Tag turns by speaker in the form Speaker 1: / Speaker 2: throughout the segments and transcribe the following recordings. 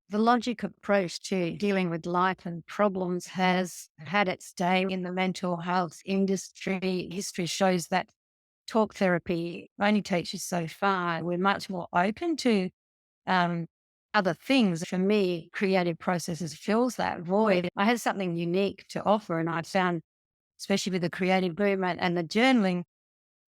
Speaker 1: the logic approach to dealing with life and problems has had its day in the mental health industry. History shows that talk therapy only takes you so far. We're much more open to um, other things. For me, creative processes fills that void. I had something unique to offer, and I found, especially with the creative movement and the journaling,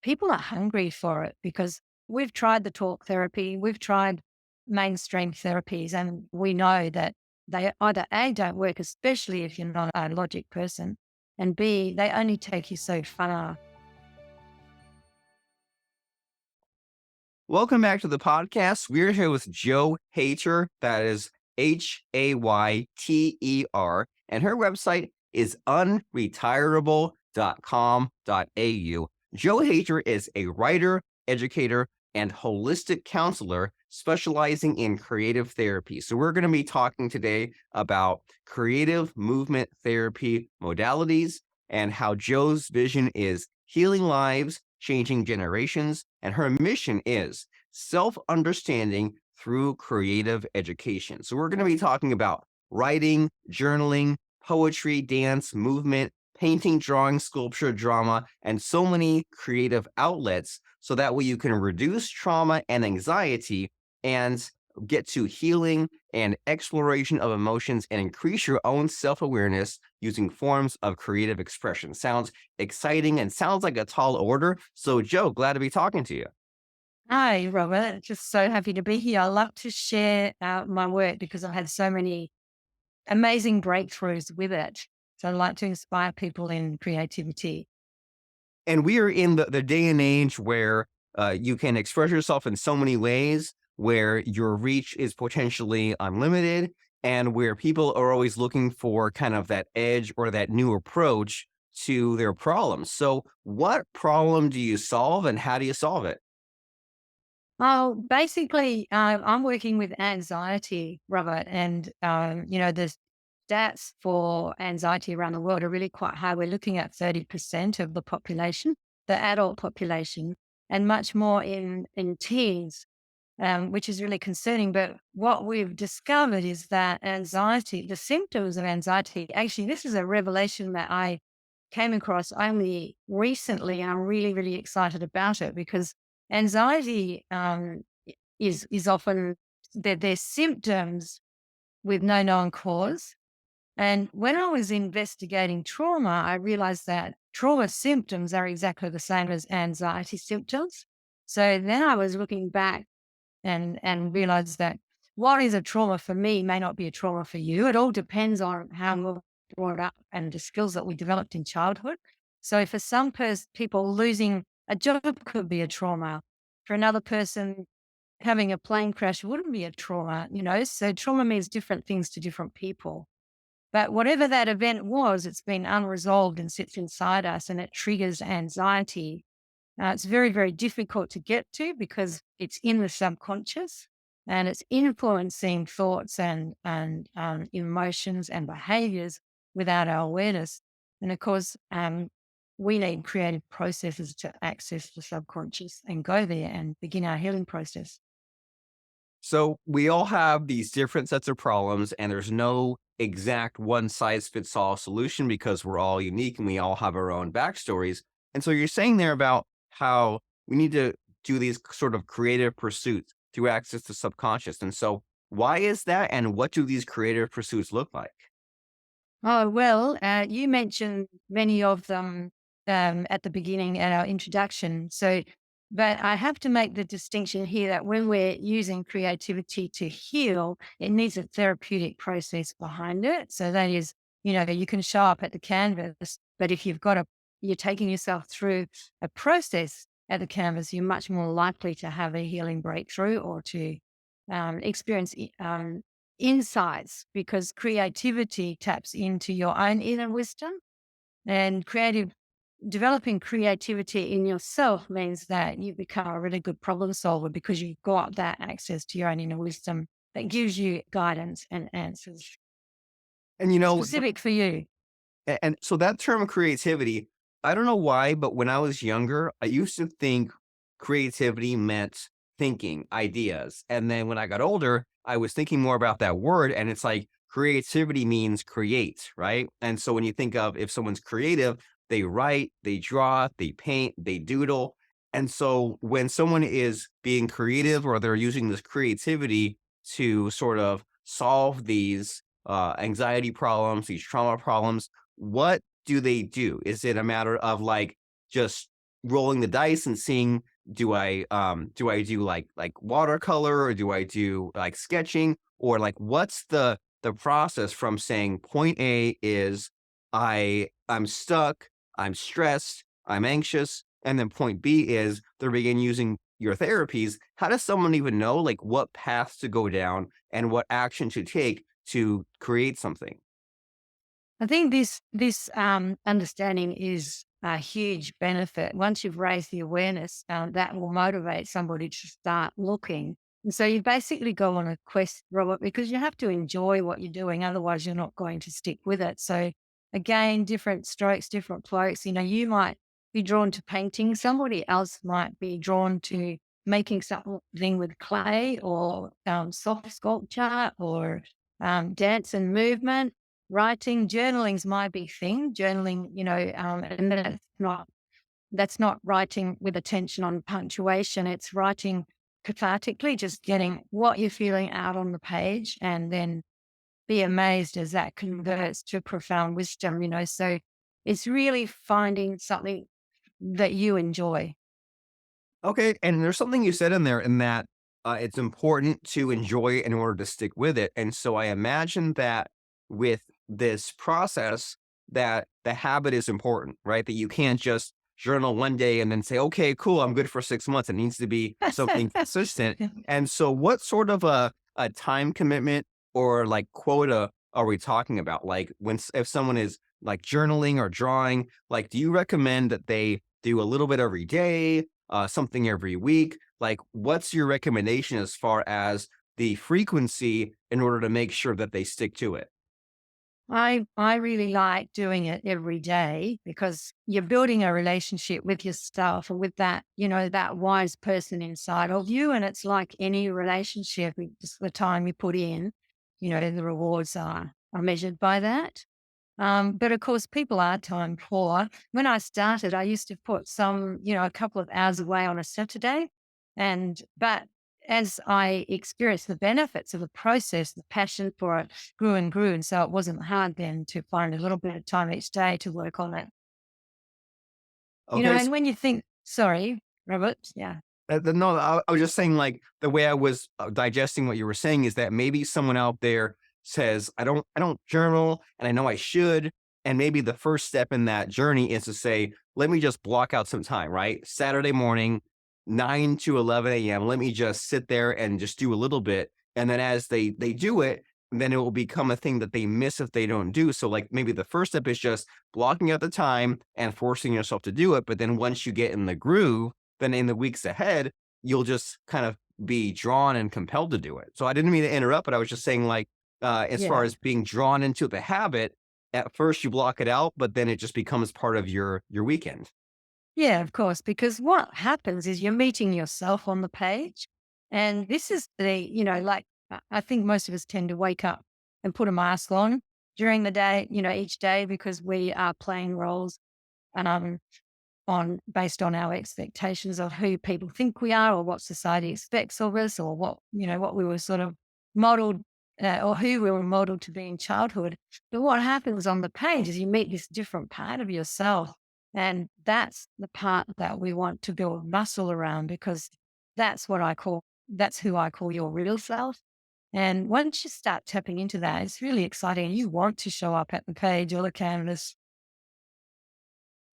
Speaker 1: people are hungry for it because we've tried the talk therapy, we've tried mainstream therapies, and we know that they either A, don't work, especially if you're not a logic person, and B, they only take you so far.
Speaker 2: Welcome back to the podcast. We're here with Joe Hayter. That is Hayter. And her website is unretirable.com.au. Joe Hayter is a writer, educator, and holistic counselor specializing in creative therapy. So we're going to be talking today about creative movement therapy modalities and how Joe's vision is healing lives, changing generations, and her mission is self-understanding through creative education. So we're going to be talking about writing, journaling, poetry, dance, movement, painting, drawing, sculpture, drama, and so many creative outlets so that way you can reduce trauma and anxiety and get to healing and exploration of emotions and increase your own self-awareness using forms of creative expression. Sounds exciting and sounds like a tall order. So, Joe, glad to be talking to you.
Speaker 1: Hi, Robert. Just so happy to be here. I love to share my work because I've had so many amazing breakthroughs with it. So I'd like to inspire people in creativity.
Speaker 2: And we are in the day and age where you can express yourself in so many ways, where your reach is potentially unlimited, and where people are always looking for kind of that edge or that new approach to their problems. So, what problem do you solve and how do you solve it?
Speaker 1: Oh, basically, I'm working with anxiety, Robert, and the stats for anxiety around the world are really quite high. We're looking at 30% of the population, the adult population, and much more in teens, which is really concerning. But what we've discovered is that anxiety, the symptoms of anxiety, actually, this is a revelation that I came across only recently. I'm really, really excited about it because anxiety is often their symptoms with no known cause. And when I was investigating trauma, I realized that trauma symptoms are exactly the same as anxiety symptoms. So then I was looking back and realized that what is a trauma for me may not be a trauma for you. It all depends on how we're brought up and the skills that we developed in childhood. So for some people, losing a job could be a trauma. For another person, having a plane crash wouldn't be a trauma. So trauma means different things to different people. But whatever that event was, it's been unresolved and sits inside us and it triggers anxiety. It's very, very difficult to get to because it's in the subconscious and it's influencing thoughts and emotions and behaviors without our awareness. And of course, we need creative processes to access the subconscious and go there and begin our healing process.
Speaker 2: So we all have these different sets of problems, and there's no exact one size fits all solution because we're all unique and we all have our own backstories. And so you're saying there about how we need to do these sort of creative pursuits to access the subconscious. And so why is that? And what do these creative pursuits look like?
Speaker 1: Oh, well, you mentioned many of them at the beginning at our introduction. But I have to make the distinction here that when we're using creativity to heal, it needs a therapeutic process behind it. So that is, you can show up at the canvas, but if you're taking yourself through a process at the canvas, you're much more likely to have a healing breakthrough or to experience insights because creativity taps into your own inner wisdom and developing creativity in yourself means that you become a really good problem solver because you've got that access to your own inner wisdom that gives you guidance and answers
Speaker 2: And
Speaker 1: specific for you.
Speaker 2: and so that term creativity, I don't know why, but when I was younger, I used to think creativity meant thinking ideas. And then when I got older, I was thinking more about that word, and it's like creativity means create, right? And so when you think of if someone's creative, they write, they draw, they paint, they doodle. And so when someone is being creative or they're using this creativity to sort of solve these anxiety problems, these trauma problems, what do they do? Is it a matter of like just rolling the dice and seeing do I do like watercolor or do I do like sketching or like what's the process from saying point A is I'm stuck, I'm stressed, I'm anxious, and then point B is they're begin using your therapies. How does someone even know like what paths to go down and what action to take to create something?
Speaker 1: I think this understanding is a huge benefit. Once you've raised the awareness, that will motivate somebody to start looking. And so you basically go on a quest, Robert, because you have to enjoy what you're doing. Otherwise, you're not going to stick with it. So again, different strokes, different folks. You might be drawn to painting. Somebody else might be drawn to making something with clay or soft sculpture or dance and movement. Writing, journaling's my big thing. Journaling, and that's not writing with attention on punctuation. It's writing cathartically, just getting what you're feeling out on the page, and then be amazed as that converts to profound wisdom. So it's really finding something that you enjoy.
Speaker 2: Okay, and there's something you said in there in that it's important to enjoy it in order to stick with it. And so I imagine that with this process, that the habit is important, right? That you can't just journal one day and then say, okay, cool, I'm good for 6 months. It needs to be something consistent. And so, what sort of a time commitment or like quota are we talking about? Like if someone is like journaling or drawing, like, do you recommend that they do a little bit every day? Something every week? Like, what's your recommendation as far as the frequency in order to make sure that they stick to it?
Speaker 1: I really like doing it every day because you're building a relationship with yourself and with that wise person inside of you. And it's like any relationship, it's just the time you put in, the rewards are measured by that. But of course, people are time poor. When I started, I used to put a couple of hours away on a Saturday. But as I experienced the benefits of the process, the passion for it grew and grew. And so it wasn't hard then to find a little bit of time each day to work on it.
Speaker 2: Okay,
Speaker 1: And when you think, sorry, Robert, yeah.
Speaker 2: No, I was just saying, like, the way I was, digesting what you were saying is that maybe someone out there says, I don't journal, and I know I should." And maybe the first step in that journey is to say, "Let me just block out some time," right? Saturday morning, 9 to 11 AM, let me just sit there and just do a little bit, and then as they do it, then it will become a thing that they miss if they don't do. So, like, maybe the first step is just blocking out the time and forcing yourself to do it, but then once you get in the groove, then in the weeks ahead, you'll just kind of be drawn and compelled to do it. So I didn't mean to interrupt, but I was just saying, like, as far
Speaker 1: Yeah.
Speaker 2: as being drawn into the habit, at first you block it out, but then it just becomes part of your weekend.
Speaker 1: Yeah, of course, because what happens is you're meeting yourself on the page. And this is like I think most of us tend to wake up and put a mask on during the day, each day because we are playing roles um, on based on our expectations of who people think we are or what society expects of us or what we were sort of modeled or who we were modeled to be in childhood. But what happens on the page is you meet this different part of yourself. And that's the part that we want to build muscle around because that's who I call your real self. And once you start tapping into that, it's really exciting. You want to show up at the page or the canvas.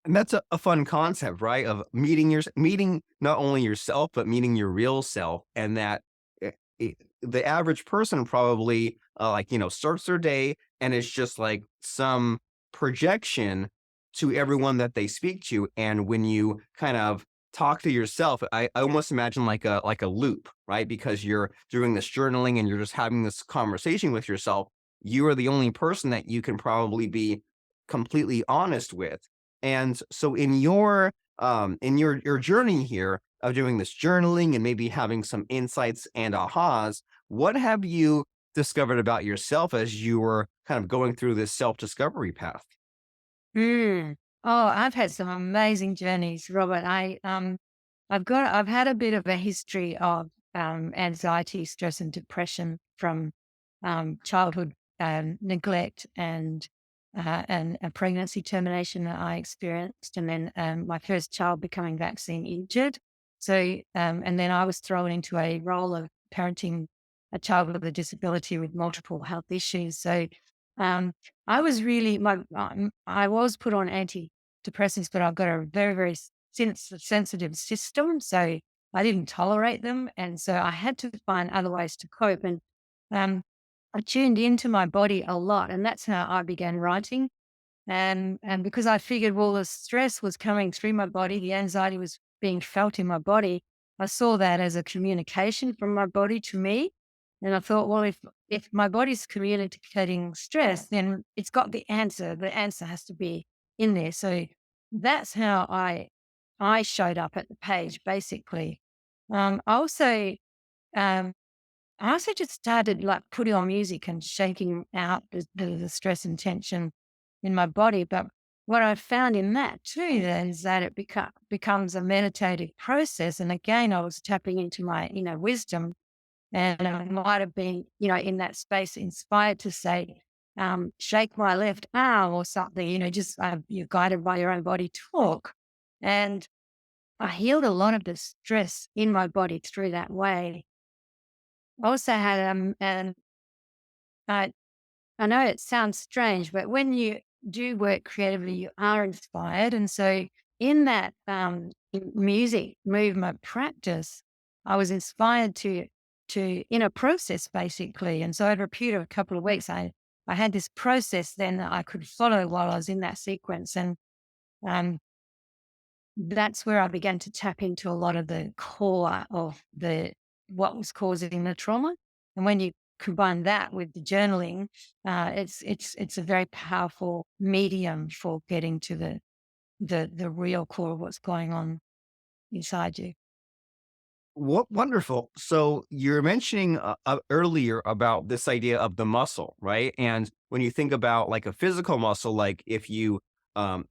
Speaker 2: And that's a fun concept, right? Of meeting not only yourself, but meeting your real self. And that eh, the average person probably like, starts their day and it's just like some projection to everyone that they speak to. And when you kind of talk to yourself, I almost imagine like a loop, right? Because you're doing this journaling and you're just having this conversation with yourself. You are the only person that you can probably be completely honest with. And so in your journey here of doing this journaling and maybe having some insights and ahas, What have you discovered about yourself as you were kind of going through this self-discovery path?
Speaker 1: Mm. Oh, I've had some amazing journeys, Robert. I've had a bit of a history of anxiety, stress, and depression from childhood neglect and a pregnancy termination that I experienced, and then my first child becoming vaccine injured. So, and then I was thrown into a role of parenting a child with a disability with multiple health issues. So, um, I was really I was put on antidepressants, but I've got a very, very sensitive system, so I didn't tolerate them, and so I had to find other ways to cope. And um, I tuned into my body a lot, and that's how I began writing. And because I figured, well, the stress was coming through my body, the anxiety was being felt in my body. I saw that as a communication from my body to me. And I thought, well, if my body's communicating stress, then it's got the answer. The answer has to be in there. So that's how I showed up at the page, basically. Um, I also um, I also just started like putting on music and shaking out the stress and tension in my body. But what I found in that too then is that it becomes a meditative process. And again, I was tapping into my inner wisdom, and I might have been, in that space inspired to say, shake my left arm or something, just you're guided by your own body talk. And I healed a lot of the stress in my body through that way. I also had uh, I know it sounds strange, but when you do work creatively, you are inspired. And so, in that music movement practice, I was inspired to in a process basically. And so, over a period of a couple of weeks, I had this process then that I could follow while I was in that sequence. And um, that's where I began to tap into a lot of the core of the what was causing the trauma. And when you combine that with the journaling, it's a very powerful medium for getting to the real core of what's going on inside you.
Speaker 2: What wonderful. So you're mentioning earlier about this idea of the muscle, right? And when you think about like a physical muscle, like if you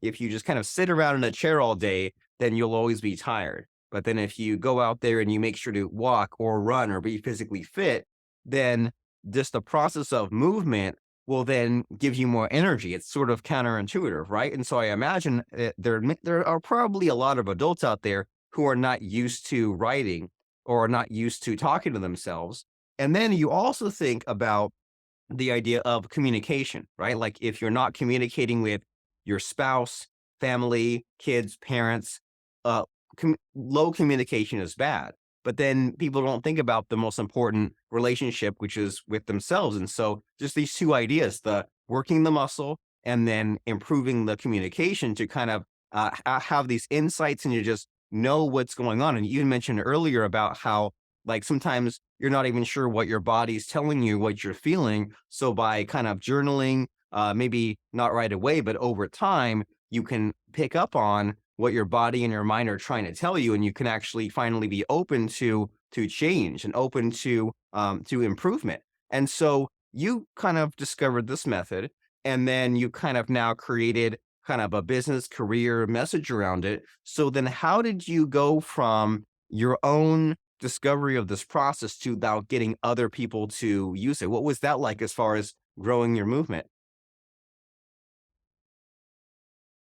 Speaker 2: just kind of sit around in a chair all day, then you'll always be tired. But then if you go out there and you make sure to walk or run or be physically fit, then just the process of movement will then give you more energy. It's sort of counterintuitive, right? And so I imagine there are probably a lot of adults out there who are not used to writing or are not used to talking to themselves. And then you also think about the idea of communication, right? Like if you're not communicating with your spouse, family, kids, parents, uh, low communication is bad. But then people don't think about the most important relationship, which is with themselves. And so just these two ideas, the working the muscle and then improving the communication to kind of have these insights and you just know what's going on. And you mentioned earlier about how like sometimes you're not even sure what your body's telling you what you're feeling. So by kind of journaling, maybe not right away, but over time, you can pick up on what your body and your mind are trying to tell you, and you can actually finally be open to change and open to improvement. And so you kind of discovered this method, and then you kind of now created kind of a business career message around it. So then, how did you go from your own discovery of this process to now getting other people to use it? What was that like as far as growing your movement?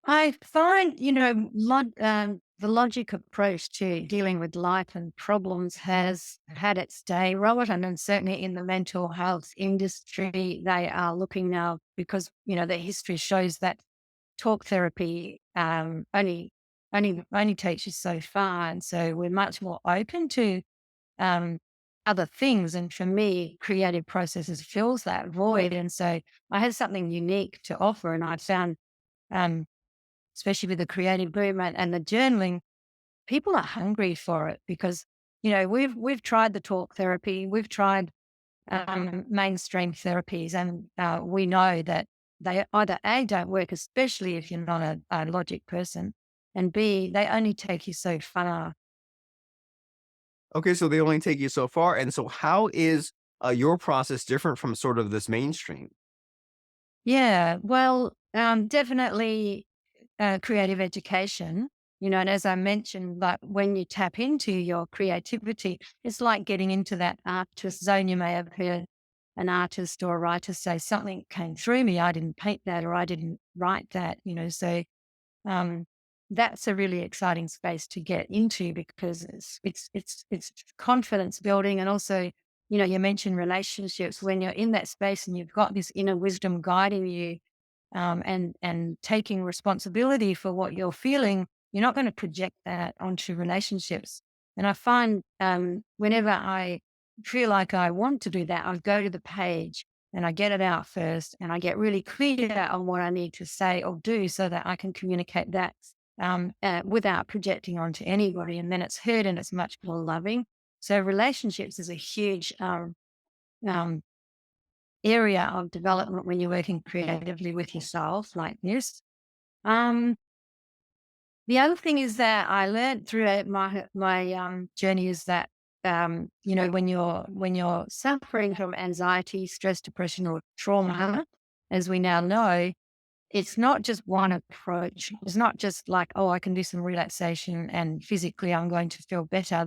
Speaker 1: I find, the logic approach to dealing with life and problems has had its day, Robert. And then certainly in the mental health industry, they are looking now because, the history shows that talk therapy only takes you so far. And so we're much more open to um, other things. And for me, creative processes fills that void. And so I had something unique to offer. And I found, um, especially with the creative movement and the journaling, people are hungry for it because, we've tried the talk therapy, we've tried mainstream therapies, and we know that they either A, don't work, especially if you're not a logic person, and B, they only take you so far.
Speaker 2: Okay, so they only take you so far. And so how is your process different from sort of this mainstream?
Speaker 1: Yeah, well, definitely creative education, and as I mentioned, like when you tap into your creativity, it's like getting into that artist zone. You may have heard an artist or a writer say something came through me. I didn't paint that or I didn't write that, so um, that's a really exciting space to get into because it's confidence building, and also, you mentioned relationships. When you're in that space and you've got this inner wisdom guiding you, and taking responsibility for what you're feeling, you're not going to project that onto relationships. And I find whenever I feel like I want to do that, I go to the page and I get it out first, and I get really clear on what I need to say or do so that I can communicate that without projecting onto anybody. And then it's heard and it's much more loving. So relationships is a huge um, area of development when you're working creatively with yourself like this. Um, the other thing is that I learned throughout my journey is that when you're suffering from anxiety, stress, depression, or trauma, as we now know, it's not just one approach. It's not just like, oh, I can do some relaxation and physically I'm going to feel better.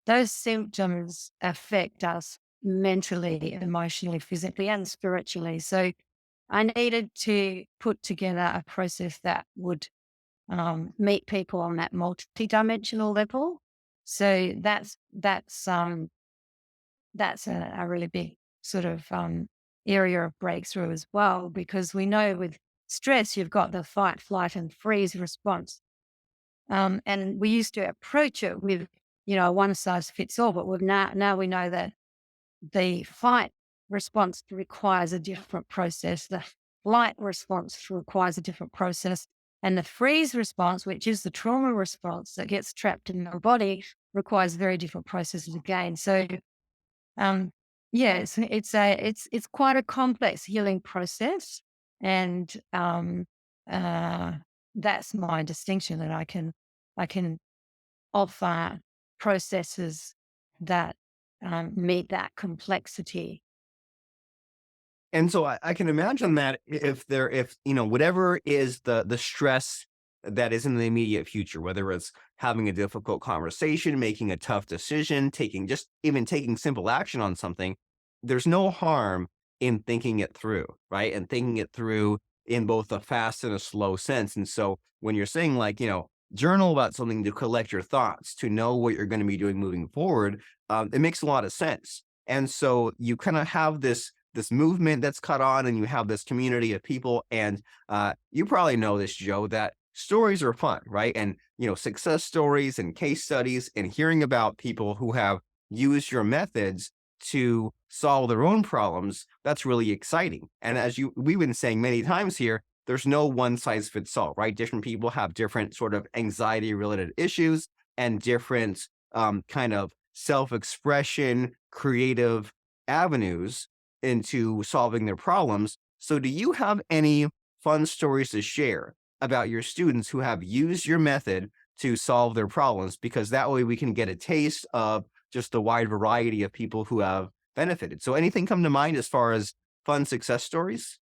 Speaker 1: Those symptoms affect us mentally, emotionally, physically, and spiritually. So I needed to put together a process that would meet people on that multi-dimensional level. So that's a really big sort of area of breakthrough as well, because we know with stress, you've got the fight, flight, and freeze response. And we used to approach it with, one size fits all, but now we know that the fight response requires a different process. The flight response requires a different process. And the freeze response, which is the trauma response that gets trapped in the body, requires very different processes again. So um, yeah, it's quite a complex healing process, and uh, that's my distinction, that I can offer processes that meet that complexity.
Speaker 2: And so I can imagine that if whatever is the stress that is in the immediate future, whether it's having a difficult conversation, making a tough decision, taking simple action on something, there's no harm in thinking it through, right? And thinking it through in both a fast and a slow sense. And so when you're saying like, journal about something to collect your thoughts, to know what you're going to be doing moving forward, it makes a lot of sense. And so you kind of have this movement that's caught on, and you have this community of people. And you probably know this, Joe, that stories are fun, right? And success stories and case studies and hearing about people who have used your methods to solve their own problems, that's really exciting. And as we've been saying many times here, there's no one size fits all, right? Different people have different sort of anxiety related issues and different kind of self expression, creative avenues into solving their problems. So, do you have any fun stories to share about your students who have used your method to solve their problems? Because that way we can get a taste of just the wide variety of people who have benefited. So, anything come to mind as far as fun success stories?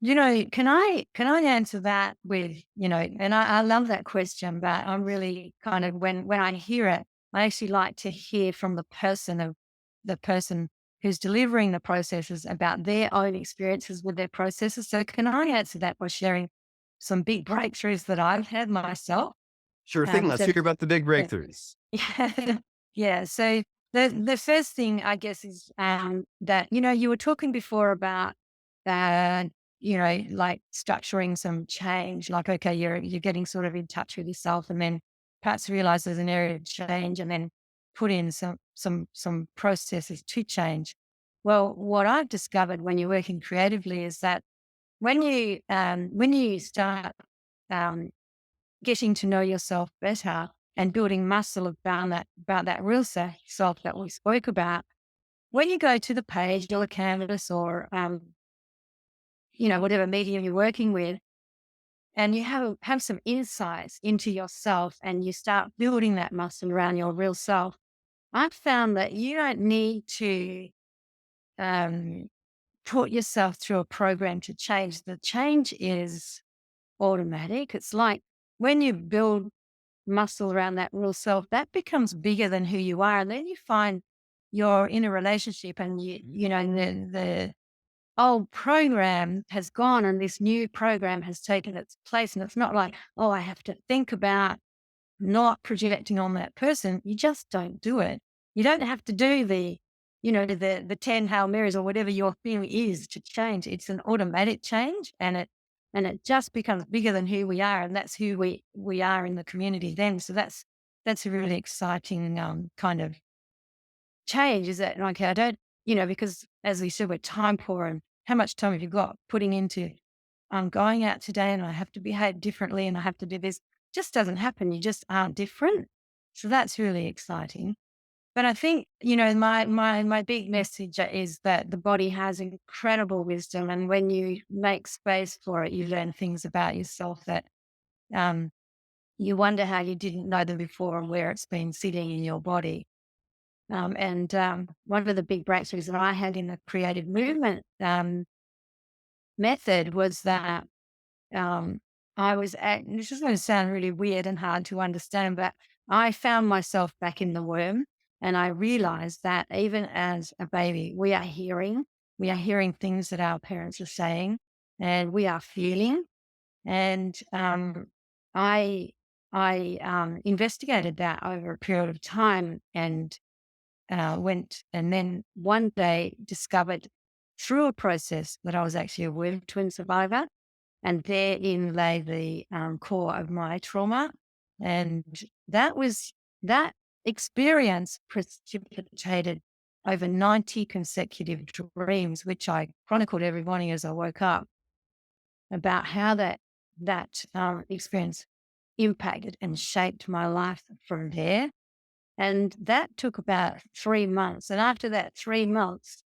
Speaker 1: Can I answer that with, and I love that question, but I'm really kind of, when I hear it, I actually like to hear from the person who's delivering the processes about their own experiences with their processes. So can I answer that by sharing some big breakthroughs that I've had myself?
Speaker 2: Sure thing. Let's
Speaker 1: So
Speaker 2: hear about the big
Speaker 1: yeah.
Speaker 2: breakthroughs.
Speaker 1: Yeah. Yeah. So the first thing I guess is that, you were talking before about uh, like structuring some change. Like, okay, you're getting sort of in touch with yourself, and then perhaps realize there's an area of change, and then put in some processes to change. Well, what I've discovered when you're working creatively is that when you start um, getting to know yourself better and building muscle about that real self that we spoke about. When you go to the page or the canvas or whatever medium you're working with, and you have some insights into yourself, and you start building that muscle around your real self, I've found that you don't need to um, put yourself through a program to change. The change is automatic. It's like when you build muscle around that real self, that becomes bigger than who you are. And then you find you're in a relationship and the old program has gone and this new program has taken its place. And it's not like, oh, I have to think about not projecting on that person. You just don't do it. You don't have to do the 10 Hail Marys or whatever your thing is to change. It's an automatic change and it just becomes bigger than who we are. And that's who we are in the community then. So that's a really exciting kind of change, is that okay, I don't, because as we said, we're time poor and how much time have you got putting into I'm going out today and I have to behave differently and I have to do this. Just doesn't happen. You just aren't different. So that's really exciting. But I think, my big message is that the body has incredible wisdom. And when you make space for it, you learn things about yourself that um, you wonder how you didn't know them before and where it's been sitting in your body. And one of the big breakthroughs that I had in the creative movement method was that um, this is going to sound really weird and hard to understand, but I found myself back in the womb and I realized that even as a baby, we are hearing things that our parents are saying and we are feeling. And I, I investigated that over a period of time and went and then one day discovered through a process that I was actually a womb twin survivor. And therein lay the core of my trauma. And that experience precipitated over 90 consecutive dreams, which I chronicled every morning as I woke up about how that experience impacted and shaped my life from there. And that took about 3 months. And after that 3 months,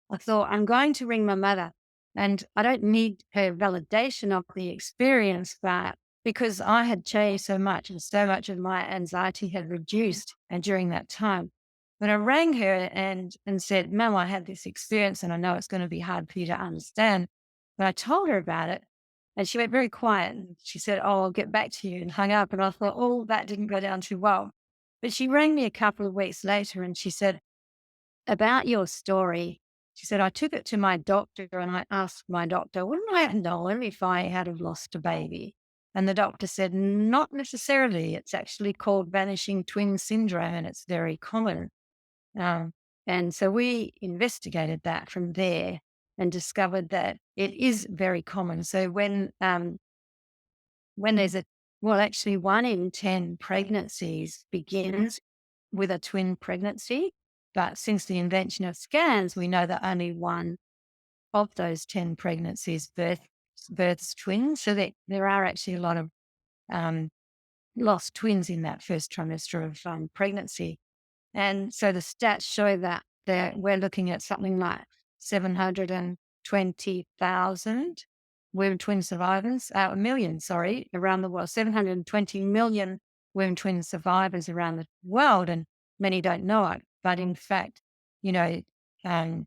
Speaker 1: I thought, I'm going to ring my mother and I don't need her validation of the experience, but because I had changed so much and so much of my anxiety had reduced and during that time. But I rang her and said, Mum, I had this experience and I know it's going to be hard for you to understand. But I told her about it and she went very quiet and she said, oh, I'll get back to you, and hung up. And I thought, oh, that didn't go down too well. But she rang me a couple of weeks later and she said, about your story, she said, I took it to my doctor and I asked my doctor, wouldn't I have known if I had have lost a baby? And the doctor said, not necessarily. It's actually called vanishing twin syndrome and it's very common. Um, and so we investigated that from there and discovered that it is very common. So when there's actually 1 in 10 pregnancies begins with a twin pregnancy. But since the invention of scans, we know that only one of those 10 pregnancies births twins. So there are actually a lot of um, lost twins in that first trimester of pregnancy. And so the stats show that we're looking at something like 720,000 womb twin survivors, a million, sorry, around the world, 720 million womb twin survivors around the world. And many don't know it. But in fact, you know, um,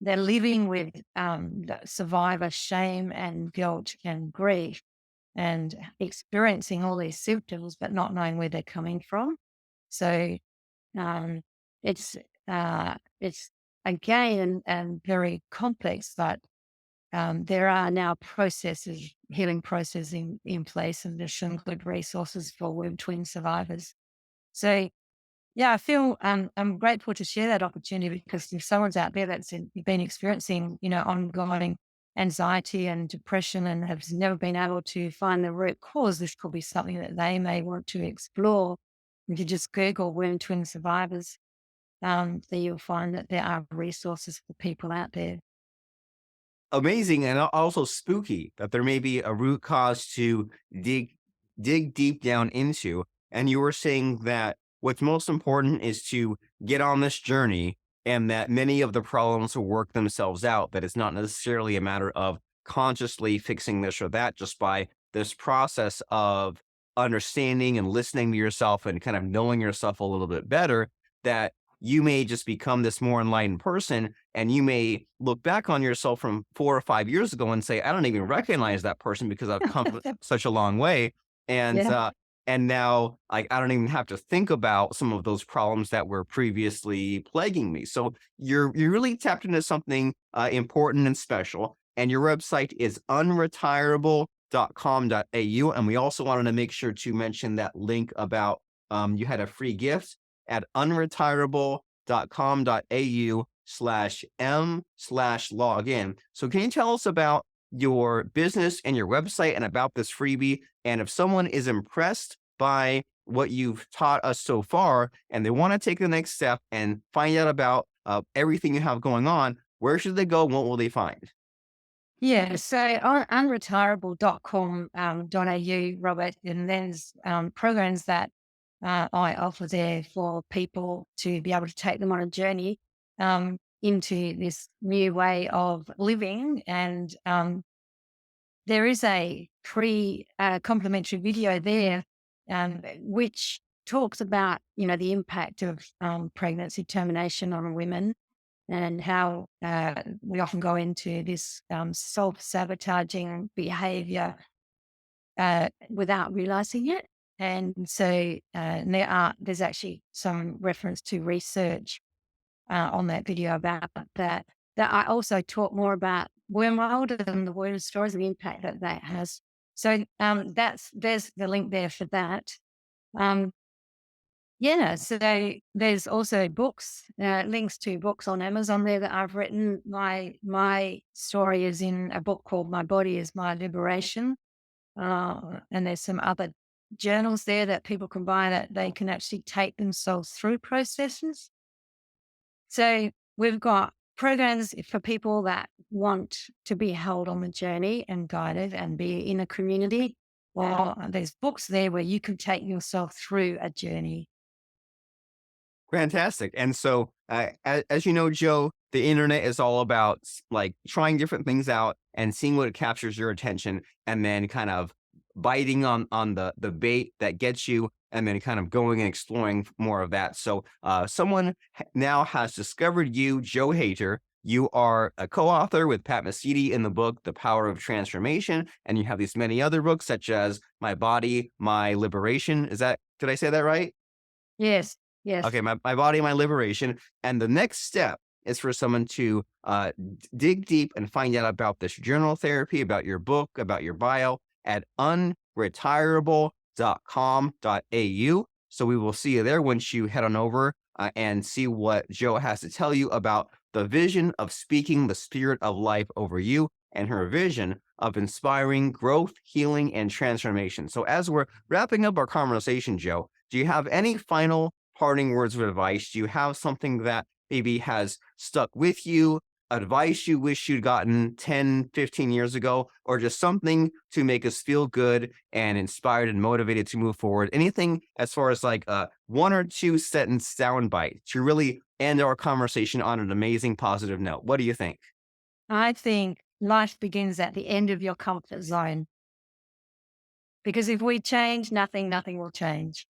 Speaker 1: they're living with the survivor shame and guilt and grief and experiencing all these symptoms, but not knowing where they're coming from. So um, it's it's again and very complex, but there are now healing processes in place, and there should include resources for womb twin survivors. So yeah, I feel I'm grateful to share that opportunity because if someone's out there that's been experiencing, ongoing anxiety and depression and has never been able to find the root cause, this could be something that they may want to explore. If you just Google womb twin survivors, then you'll find that there are resources for people out there.
Speaker 2: Amazing and also spooky that there may be a root cause to dig deep down into. And you were saying that what's most important is to get on this journey and that many of the problems will work themselves out, that it's not necessarily a matter of consciously fixing this or that just by this process of understanding and listening to yourself and kind of knowing yourself a little bit better, that you may just become this more enlightened person. And you may look back on yourself from 4 or 5 years ago and say, I don't even recognize that person because I've come such a long way. And,
Speaker 1: Yeah.
Speaker 2: uh, and now, like, I don't even have to think about some of those problems that were previously plaguing me. So you're really tapped into something important and special. And your website is unretirable.com.au. And we also wanted to make sure to mention that link about you had a free gift at unretirable.com.au/m/login. So can you tell us about your business and your website and about this freebie? And if someone is impressed by what you've taught us so far and they want to take the next step and find out about everything you have going on, where should they go? What will they find?
Speaker 1: Yeah, so on unretirable.com .au, Robert, and there's programs that I offer there for people to be able to take them on a journey into this new way of living. And there is a free complimentary video there, which talks about, the impact of pregnancy termination on women, and how we often go into this self-sabotaging behavior without realizing it. And so there's actually some reference to research on that video about that. That I also talk more about wormwood and the word stories and the impact that that has. So there's the link there for that. Um, yeah, so there's also books, links to books on Amazon there that I've written. My story is in a book called My Body is My Liberation. And there's some other journals there that people can buy that they can actually take themselves through processes. So we've got programs for people that want to be held on the journey and guided and be in a community. Well, there's books there where you can take yourself through a journey.
Speaker 2: Fantastic. And so, as you know, Joe, the internet is all about like trying different things out and seeing what captures your attention, and then kind of biting on the bait that gets you, and then kind of going and exploring more of that. So, someone now has discovered you, Joe Hayter. You are a co-author with Pat Mesiti in the book The Power of Transformation, and you have these many other books such as My Body, My Liberation. Did I say that right?
Speaker 1: Yes, yes.
Speaker 2: Okay, my body, my liberation. And the next step is for someone to dig deep and find out about this journal therapy, about your book, about your bio at unretirable.com.au. So we will see you there once you head on over and see what Joe has to tell you about the vision of speaking the spirit of life over you and her vision of inspiring growth, healing, and transformation. So as we're wrapping up our conversation, Joe, do you have any final parting words of advice? Do you have something that maybe has stuck with you, advice you wish you'd gotten 10, 15 years ago, or just something to make us feel good and inspired and motivated to move forward? Anything as far as like a 1 or 2 sentence soundbite to really end our conversation on an amazing positive note? What do you think?
Speaker 1: I think life begins at the end of your comfort zone, because if we change, nothing will change.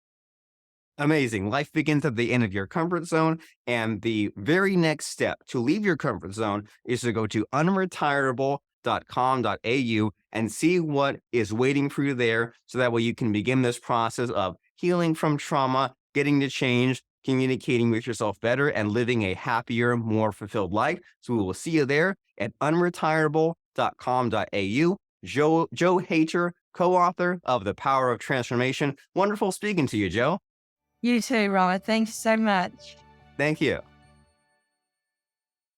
Speaker 2: Amazing. Life begins at the end of your comfort zone. And the very next step to leave your comfort zone is to go to unretirable.com.au and see what is waiting for you there. So that way you can begin this process of healing from trauma, getting to change, communicating with yourself better, and living a happier, more fulfilled life. So we will see you there at unretirable.com.au. Joe Hayter, co author of The Power of Transformation. Wonderful speaking to you, Joe.
Speaker 1: You too, Robert. Thanks so much.
Speaker 2: Thank you.